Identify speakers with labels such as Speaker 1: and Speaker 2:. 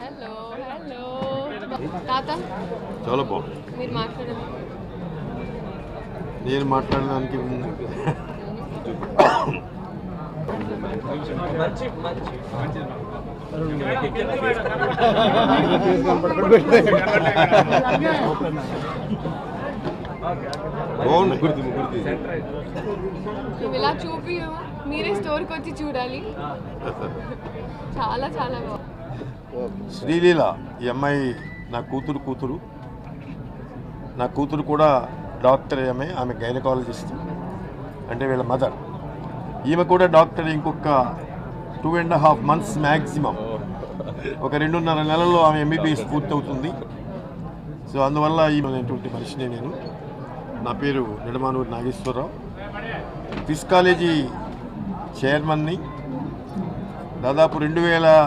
Speaker 1: Hello hello తాత
Speaker 2: చాలా బాగుంది.
Speaker 1: మీరు మాట్లాడండి.
Speaker 2: నేను మాట్లాడడానికి బాగుంది.
Speaker 1: నువ్వు ఇలా చూపి మీరే స్టోర్కి వచ్చి చూడాలి. చాలా చాలా బాగుంది.
Speaker 2: శ్రీలీల ఈ అమ్మాయి నా కూతురు నా కూతురు కూడా డాక్టర్. ఆమె గైనకాలజిస్ట్, అంటే వీళ్ళ మదర్. ఈమె కూడా డాక్టర్. ఇంకొక 2.5 months మ్యాక్సిమం, ఒక 2.5 నెలల్లో ఆమె ఎంబీబీఎస్ పూర్తవుతుంది. సో అందువల్ల ఈమెటువంటి మనిషిని నేను. నా పేరు నిడమానూరి నాగేశ్వరరావు. క్విజ్ కాలేజీ చైర్మన్ని. దాదాపు 2000